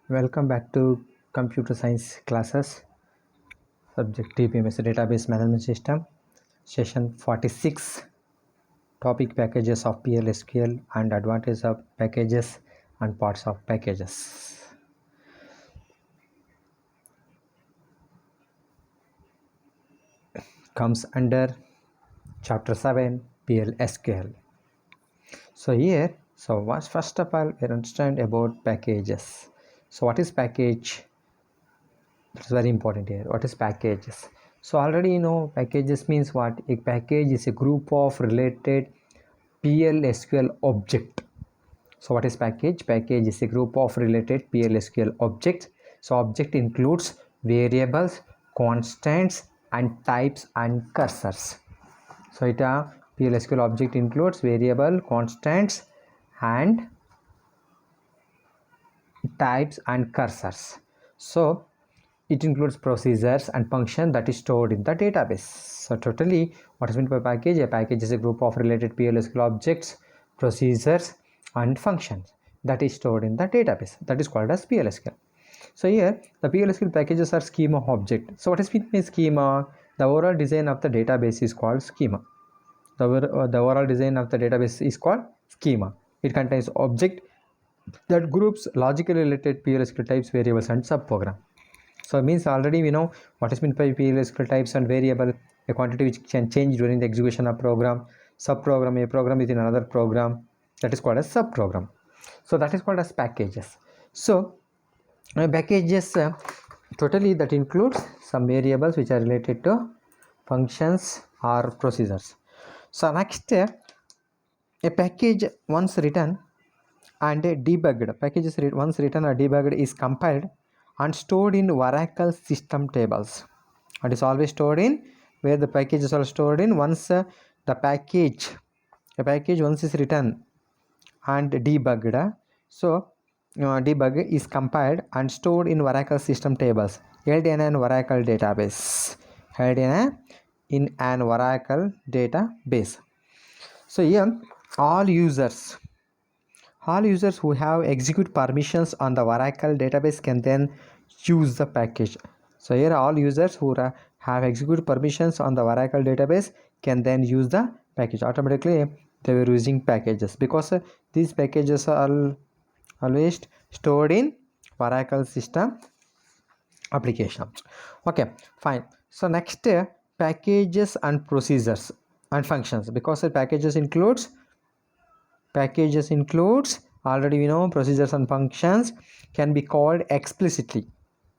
Welcome back to computer science classes, subject DBMS database management system, session 46, topic packages of PLSQL and advantage of packages and parts of packages. Comes under chapter 7 PLSQL. First of all, we understand about packages. So what is package? It's very important here. What is packages? So already you know packages means what? A package is a group of related PLSQL object. So what is package? Package is a group of related PLSQL objects. So object includes variables, constants and types and cursors. So it a PLSQL object includes variable, constants and types and cursors. So it includes procedures and function that is stored in the database. So totally what is meant by package? A package is a group of related PLSQL objects, procedures and functions that is stored in the database. That is called as PLSQL. So here the PLSQL packages are schema object. So what is meant by schema? The overall design of the database is called schema. The overall design of the database is called schema. It contains object that groups logically related PLSQL types, variables and subprogram. So it means already we know what is meant by PLSQL types and variable, a quantity which can change during the execution of program, subprogram, a program within another program, that is called as subprogram. So that is called as packages. So packages totally that includes some variables which are related to functions or procedures. So next a package once written and debugged, packages once written or debugged is compiled and stored in Oracle system tables. It is always stored in where the packages are stored in. Once the package once is written and debugged, so debug is compiled and stored in Oracle system tables held in an Oracle database. In an Oracle database. So here all users who have execute permissions on the Oracle database can then use the package. So here all users who have execute permissions on the Oracle database can then use the package. Automatically they were using packages because these packages are always stored in Oracle system applications. Okay, fine. So next packages and procedures and functions, because packages includes already we know procedures and functions can be called explicitly.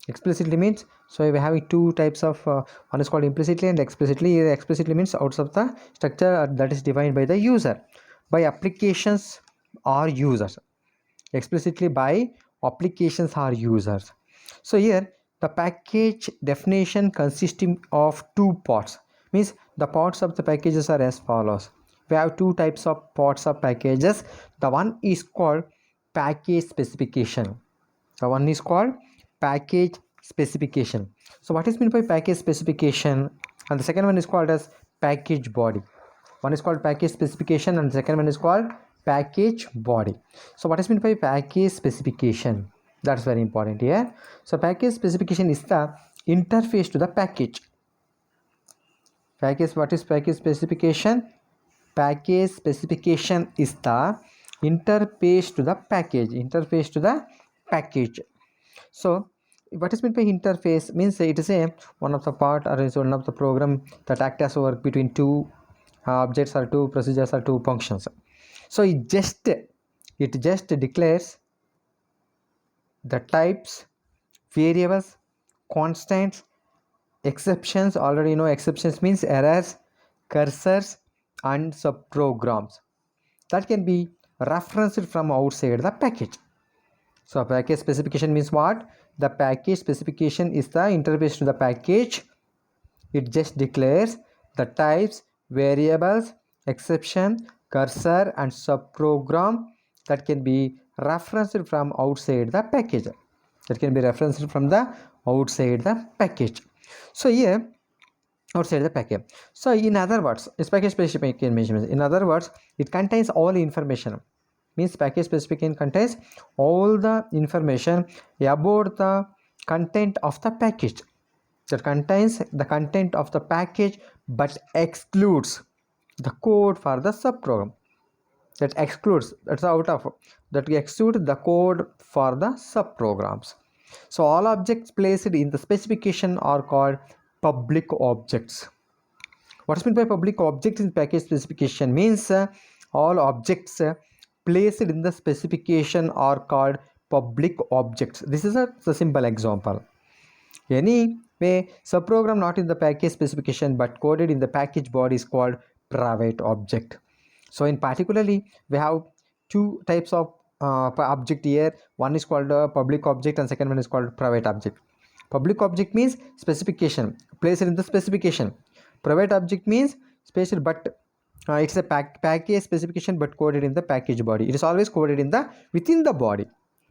Explicitly means, so we have two types of one is called implicitly and explicitly. Explicitly means out of the structure that is defined by the user, by applications or users. Explicitly by applications or users. So here the package definition consisting of two parts, means the parts of the packages are as follows. We have two types of parts of packages. The one is called package specification. The one is called package specification. So what is meant by package specification? And the second one is called as package body. One is called package specification and the second one is called package body. So what is meant by package specification? That's very important here. So package specification is the interface to the package. What is package specification? Package specification is the interface to the package. So what is meant by interface? Means it is a one of the part or is one of the program that act as work between two objects or two procedures or two functions. So it just declares the types, variables, constants, exceptions. Already you know exceptions means errors, cursors and subprograms that can be referenced from outside the package. So package specification means what? The package specification is the interface to the package. It just declares the types, variables, exception, cursor and subprogram that can be referenced from outside the package. So here outside the package. So in other words, it's package specification measurements. In other words, it contains all information. means package specification contains all the information about the content of the package, that contains the content of the package but excludes the code for the subprogram, that excludes, that's out of, that exclude the code for the subprograms. So all objects placed in the specification are called public objects. What is meant by public object in package specification means all objects placed in the specification are called public objects. This is a simple example. Anyway, subprogram not in the package specification but coded in the package body is called private object. So in particularly we have two types of object here. One is called a public object and second one is called private object. Public object means specification placed in the specification. Private object means special but it's a package specification but coded in the package body. It is always coded in the within the body.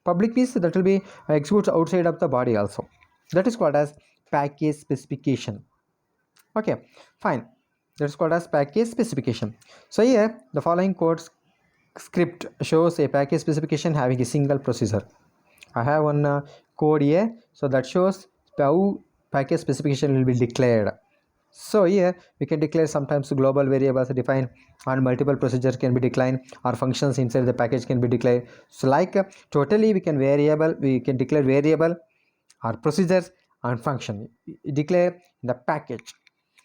Public means that will be executes outside of the body also. That is called as package specification. Okay, fine. That is called as package specification. So here the following code script shows a package specification having a single procedure. I have one code here, so that shows how package specification will be declared. So here we can declare sometimes global variables defined and multiple procedures can be declined, or functions inside the package can be declared. So like totally we can declare variable or procedures and function declare the package.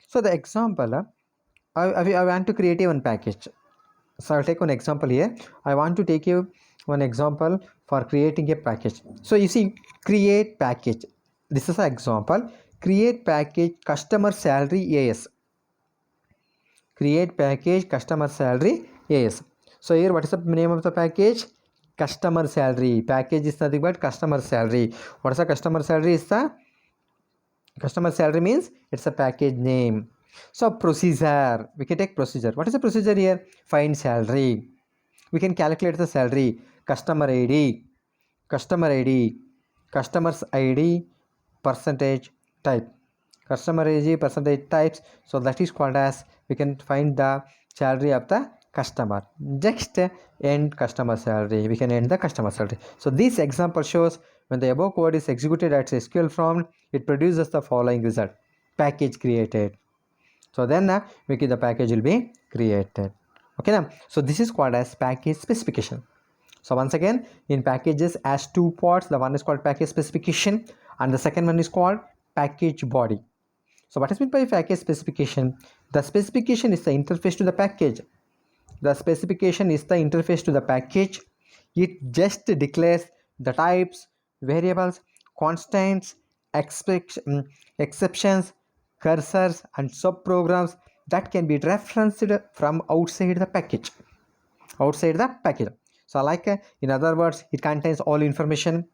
So the example, I want to create one package. So I'll take one example here. I want to take you one example for creating a package. So you see, create package. This is an example. Create package customer salary AS. Create package customer salary AS. So here what is the name of the package? Customer salary. Package is nothing but customer salary. What is the customer salary? Is the customer salary means it's a package name. So procedure, we can take procedure. What is the procedure here? Find salary. We can calculate the salary. Customer ID, customer's ID, percentage type, customer ID percentage types. So that is called as, we can find the salary of the customer. Next, end customer salary. We can end the customer salary. So this example shows when the above code is executed as SQL form, it produces the following result: package created. So then the package will be created. Okay now, so this is called as package specification. So once again, in packages as two parts, the one is called package specification and the second one is called package body. So what is meant by package specification? The specification is the interface to the package. The specification is the interface to the package. It just declares the types, variables, constants, exceptions, cursors and subprograms that can be referenced from outside the package. So like in other words, it contains all information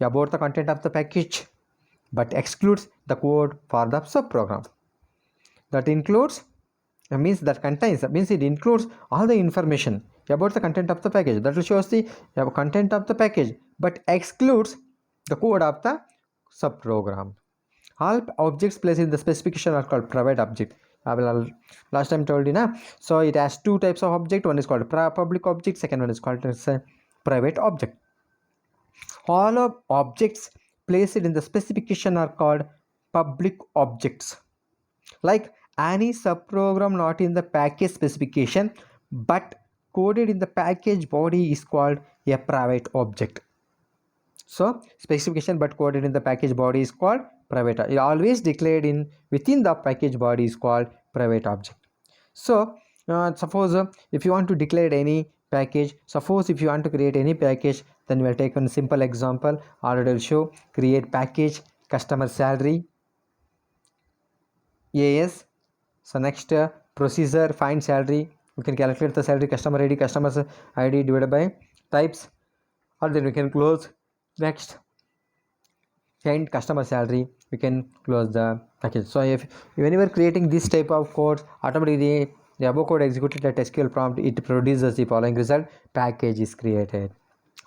about the content of the package but excludes the code for the subprogram. That includes means it includes all the information about the content of the package, that will shows the content of the package but excludes the code of the subprogram. All objects placed in the specification are called private object. I will last time told you na. So it has two types of object. One is called public object. Second one is called as a private object. All of objects placed in the specification are called public objects. Like any subprogram not in the package specification but coded in the package body is called a private object. So specification but coded in the package body is called private. It always declared in within the package body is called private object. So suppose if you want to declare any package, suppose if you want to create any package, then we will take one simple example. Already will show create package customer salary AS. So next procedure find salary. We can calculate the salary customer ID, customer's ID divided by types, or then we can close. Next, end customer salary, we can close the package. So if whenever creating this type of code, automatically the above code executed at SQL prompt, it produces the following result: package is created.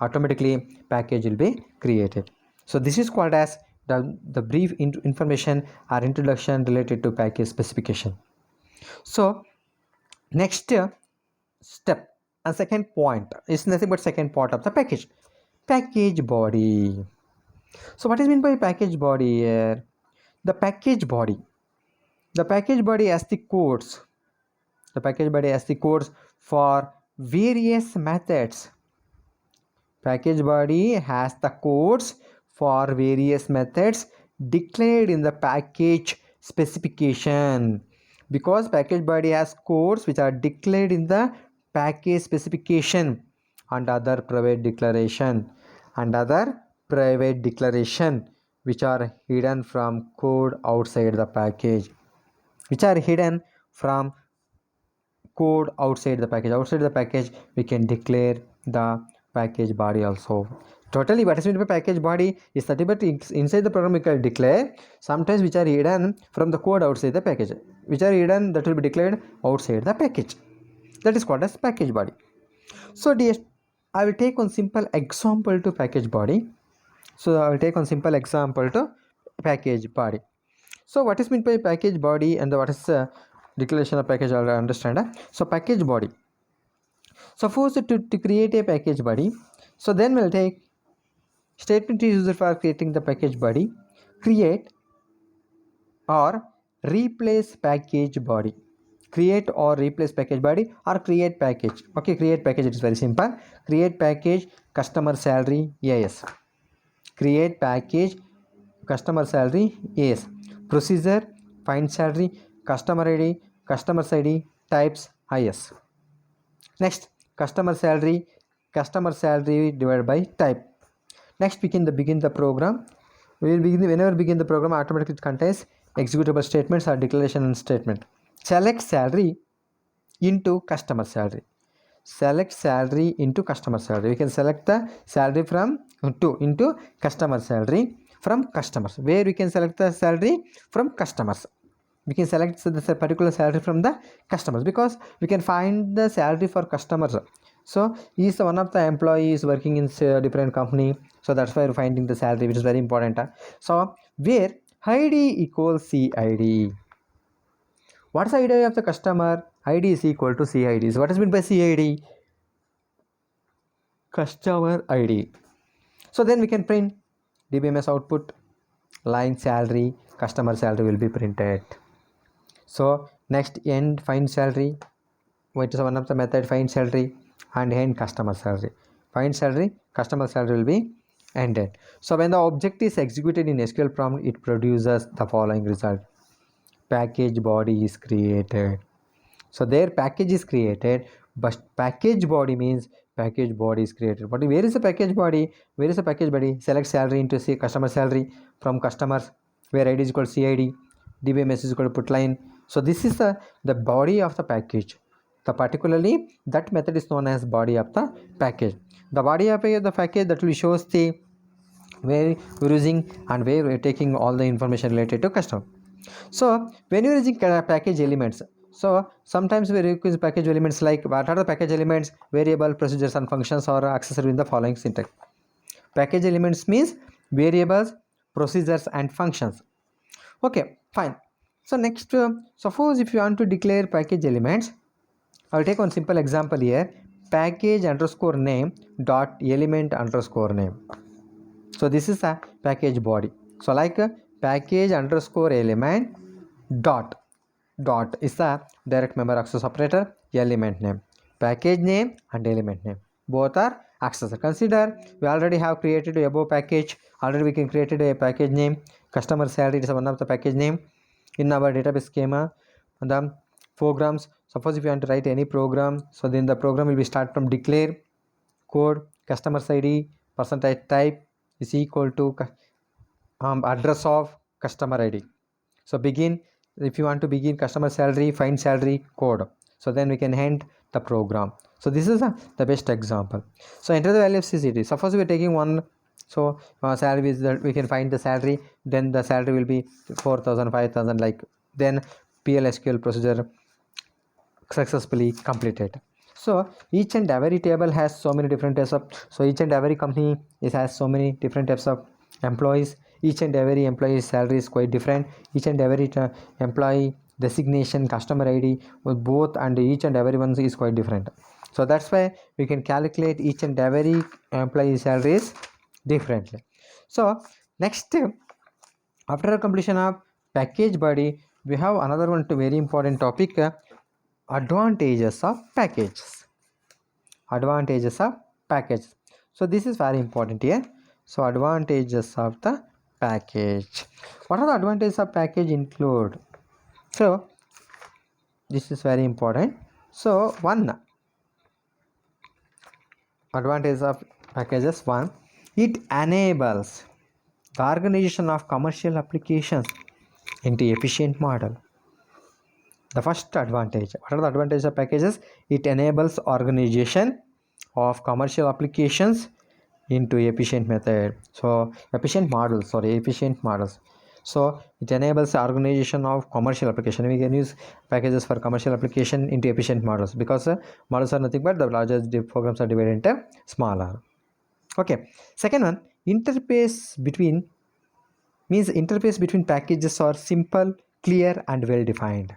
Automatically package will be created. So this is called as the brief information or introduction related to package specification. So next step, And second point is nothing but second part of the package body. So what is meant by package body here? The package body. The package body has the codes. The package body has the codes for various methods. Package body has the codes for various methods declared in the package specification. Because package body has codes which are declared in the package specification and other private declaration which are hidden from code outside the package, which are hidden from code outside the package we can declare the package body also. Totally what is meant by package body is that but inside the program we can declare sometimes which are hidden from the code outside the package, which are hidden that will be declared outside the package. That is called as package body. So dear, I will take one simple example to package body. So I will take one simple example to package body. So what is meant by package body and what is declaration of package, I'll understand. So package body, suppose to create a package body, so then we'll take statement is used for creating the package body, create or replace package body, create or replace package body or create package. Okay, create package, it is very simple. Create package customer salary AS, create package customer salary AS, procedure find salary, customer ID, customer's ID, types IS. Next, customer salary divided by type. Next, begin the program. We will whenever begin the program, automatically it contains executable statements or declaration and statement. Select salary into customer salary. Select salary into customer salary. We can select the salary from into customer salary from customers. Where we can select the salary from customers. We can select the particular salary from the customers because we can find the salary for customers. So he is one of the employees working in different company, so that's why we're finding the salary, which is very important. So where ID equals CID. What's the ID of the customer? ID is equal to CID. So what is meant by CID? Customer ID. So then we can print DBMS output, line salary, customer salary will be printed. So next, end find salary, which is one of the method find salary, and end customer salary. Find salary, customer salary will be ended. So when the object is executed in SQL prompt, it produces the following result. Package body is created. So their package is created, but package body means package body is created. But where is the package body? Where is the package body? Select salary into say customer salary from customers, where ID is equal to CID, DBMS is equal to put line. So this is the body of the package. The particularly that method is known as body of the package. The body of the package that will shows the where we're using and where we're taking all the information related to customer. So when you're using package elements, so sometimes we use package elements like what are the package elements? Variable, procedures and functions are accessible in the following syntax. Package elements means variables, procedures and functions. Okay, fine. So next, suppose if you want to declare package elements, I'll take one simple example here. Package underscore name dot element underscore name. So this is a package body. So like package underscore element dot is the direct member access operator, element name. Package name and element name, both are accessor. Consider we already have created a above package. Already we can created a package name. Customer salary is one of the package name in our database schema. And the programs, suppose if you want to write any program, so then the program will be start from declare code customer ID percentage type is equal to address of customer ID. So begin, if you want to begin customer salary, find salary code, so then we can end the program. So this is the best example. So enter the value of CCD. Suppose we are taking one, so salary is that we can find the salary, then the salary will be 4,000, 5,000 like, then PLSQL procedure successfully completed. So each and every table has so many different types of, so each and every company has so many different types of employees. Each and every employee's salary is quite different. Each and every employee designation, customer ID with both, and each and every one is quite different. So that's why we can calculate each and every employee salaries differently. So next, after completion of package body, we have another one to very important topic, advantages of packages. Advantages of packages. So this is very important here. So advantages of the package. What are the advantages of package include? So this is very important. So one advantage of packages, one, it enables the organization of commercial applications into efficient model. The first advantage, what are the advantages of packages? It enables organization of commercial applications into efficient method. So efficient models. So it enables the organization of commercial application. We can use packages for commercial application into efficient models, because models are nothing but the larger programs are divided into smaller. Okay, second one, interface between packages are simple, clear and well defined.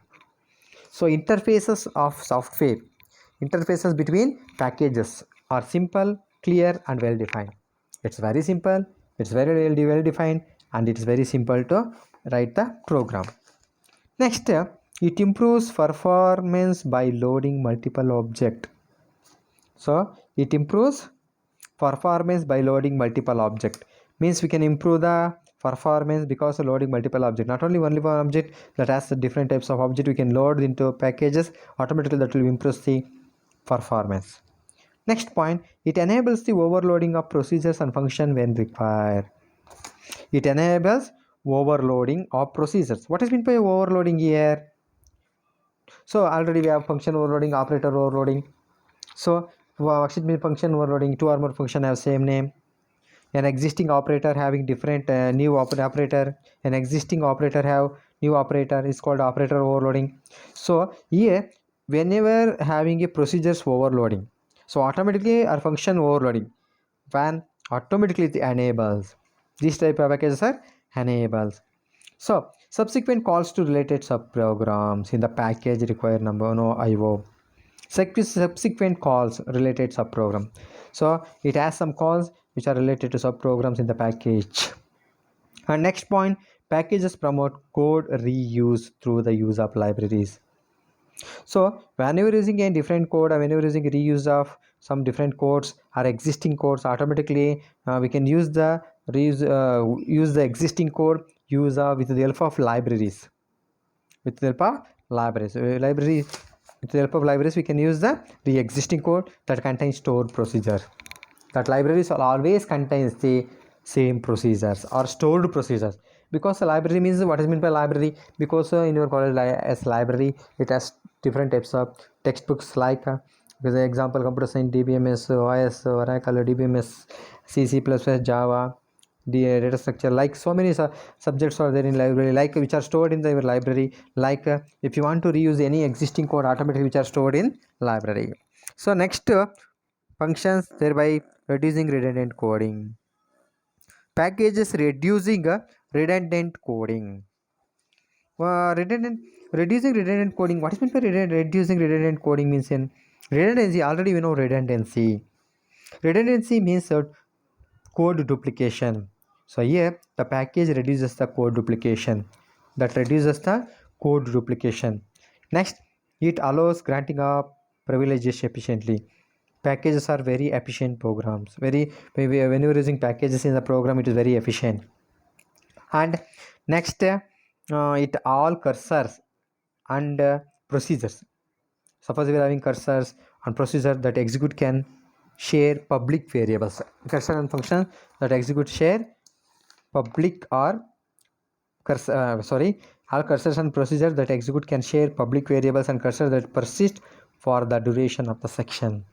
So interfaces of software, interfaces between packages are simple, clear and well defined. It's very simple, it's very well defined, and it's very simple to write the program. Next, it improves performance by loading multiple objects. So it improves performance by loading multiple object. Means we can improve the performance because of loading multiple object. Not only one object that has the different types of object we can load into packages, automatically that will improve the performance. Next point, it enables the overloading of procedures and function when required. It enables overloading of procedures. What is meant by overloading here? So already we have function overloading, operator overloading. So what should mean function overloading? Two or more function have same name. An existing operator having different new operator. An existing operator have new operator is called operator overloading. So here, whenever having a procedures overloading, so automatically our function overloading, when automatically it enables, this type of packages are enables. So subsequent calls to related subprograms in the package require number no IO. Subsequent calls related subprogram. So it has some calls which are related to subprograms in the package. And next point, packages promote code reuse through the use of libraries. So whenever using a different code or whenever using reuse of some different codes or existing codes, automatically we can use the use the existing code with the help of libraries. With the help of libraries, with the help of libraries, we can use the existing code that contains stored procedure. That libraries will always contains the same procedures or stored procedures, because a library means, what is meant by library? Because in your college as library, it has different types of textbooks, like for example, computer science, DBMS, OS, Oracle, DBMS, C++, Java, the data structure, like so many subjects are there in library, like which are stored in the library. Like if you want to reuse any existing code, automatically which are stored in library. So next, functions thereby reducing redundant coding. Packages reducing redundant coding. Redundant Reducing redundant coding. What is meant by reducing redundant coding? Means in redundancy, already we know redundancy. Redundancy means code duplication. So here the package reduces the code duplication. That reduces the code duplication. Next, it allows granting of privileges efficiently. Packages are very efficient programs. When you're using packages in the program, it is very efficient. And next, it all cursors and procedures. Suppose we are having cursors and procedure that execute can share public variables. Cursor and function that execute share public or all cursors and procedures that execute can share public variables and cursors that persist for the duration of the section.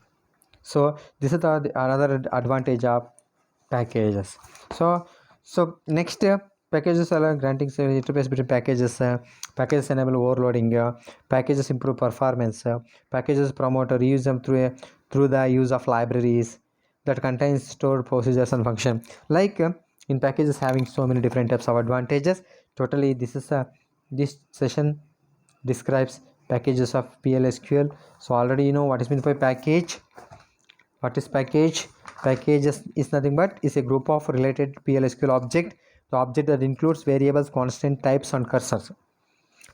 So this is another advantage of packages. So next, packages allow granting interface between packages. Packages enable overloading. Packages improve performance. Packages promote reuse them through the use of libraries that contains stored procedures and function. Like in packages having so many different types of advantages. Totally, this session describes packages of PLSQL. So already you know what is meant by package. What is package? Package is nothing but is a group of related PLSQL object. The object that includes variables, constant, types, and cursors,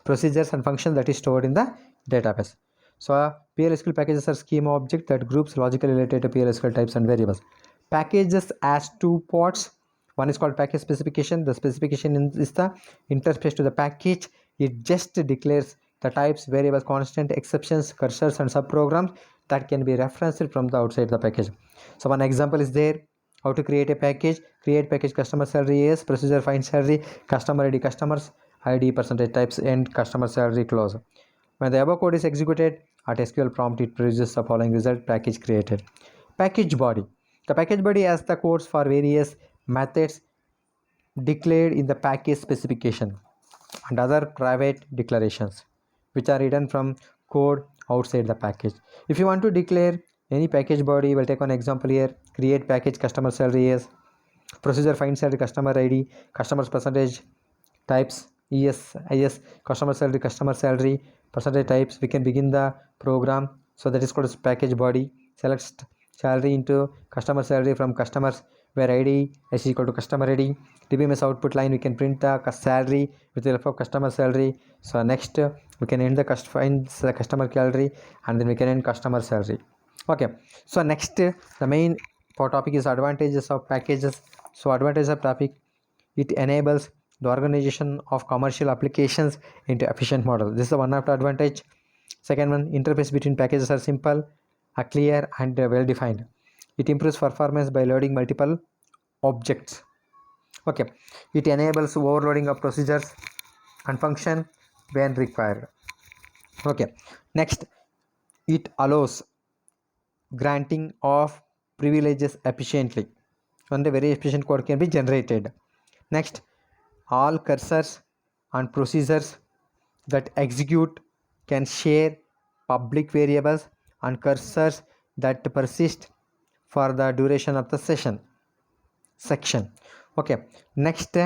procedures, and functions that is stored in the database. So PLSQL packages are schema object that groups logically related to PLSQL types and variables. Packages has two parts. One is called package specification. The specification is the interface to the package. It just declares the types, variables, constant, exceptions, cursors, and subprograms that can be referenced from the outside the package. So one example is there. How to create a package? Create package customer salary is procedure find salary, customer ID customers, ID percentage types, and customer salary clause. When the above code is executed at SQL prompt, it produces the following result: package created. Package body. The package body has the codes for various methods declared in the package specification and other private declarations which are written from code outside the package. If you want to declare any package body, we'll take one example here. Create package customer salary is procedure find salary customer ID, customers percentage types, is customer salary percentage types. We can begin the program. So that is called as package body. Select salary into customer salary from customers where ID is equal to customer ID. DBMS output line, we can print the salary with the help of customer salary. So next we can end the find the customer salary, and then we can end customer salary. Okay, so next the main topic is advantages of packages. So advantage of topic, it enables the organization of commercial applications into efficient model. This is one of the advantage. Second one, interface between packages are simple, are clear, and well defined. It improves performance by loading multiple objects. Okay, it enables overloading of procedures and function when required. Okay, next, it allows granting of privileges efficiently, and a very efficient code can be generated. Next, all cursors and procedures that execute can share public variables and cursors that persist for the duration of the section. Okay, next,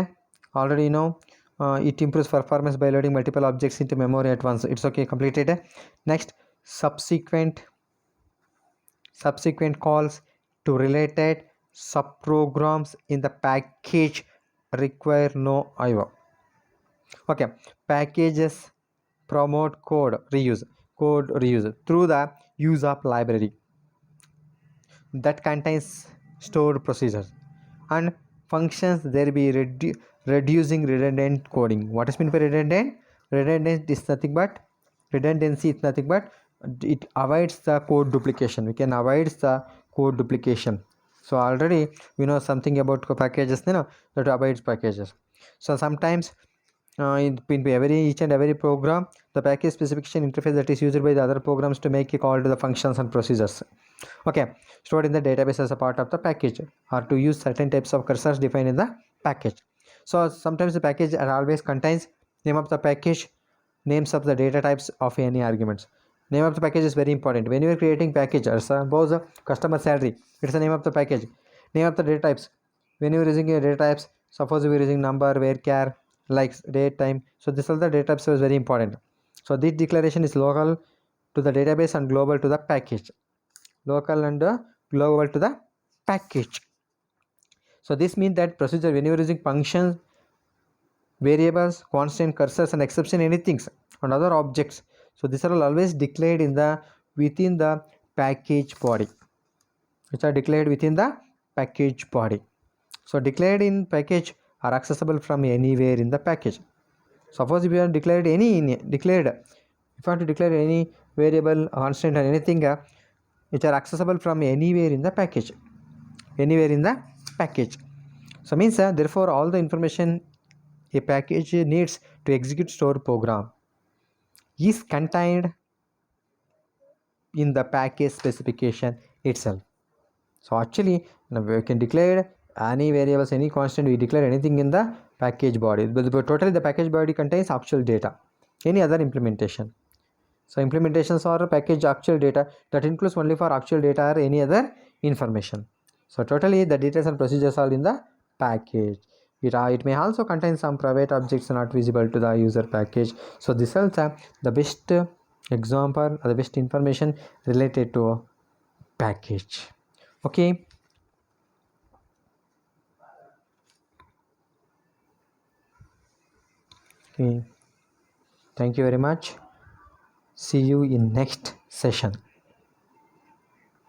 already you know, it improves performance by loading multiple objects into memory at once. It's okay, completed. Next, subsequent calls to related subprograms in the package require no IO. Okay, packages promote code reuse through the use of library that contains stored procedures and functions. There be reducing redundant coding. What is meant by redundant? Redundant is nothing but redundancy is nothing but it avoids the code duplication. We can avoid the code duplication. So already we know something about packages, you know, that avoids packages. So sometimes in each and every program, the package specification interface that is used by the other programs to make a call to the functions and procedures. Okay, stored in the database as a part of the package, or to use certain types of cursors defined in the package. So sometimes the package always contains name of the package, names of the data types of any arguments. Name of the package is very important. When you are creating package, suppose customer salary, it's the name of the package. Name of the data types. When you are using a data types, suppose we are using number, varchar, likes, date, time. So this all the data types is very important. So this declaration is local to the database and global to the package. Local and global to the package. So this means that procedure, when you are using functions, variables, constant, cursors, and exception, anything and other objects, so these are all always declared in the within the package body, which are declared within the package body. So declared in package are accessible from anywhere in the package. Suppose if you have declared if you want to declare any variable, constant, or anything which are accessible from anywhere in the package. So means therefore all the information a package needs to execute stored program is contained in the package specification itself. So actually we can declare any variables, any constant, we declare anything in the package body. But totally the package body contains actual data, any other implementation. So implementations are package actual data that includes only for actual data or any other information. So totally the details and procedures are in the package. It may also contain some private objects not visible to the user package. So this is the best example or the best information related to a package. Okay. Okay, thank you very much. See you in next session.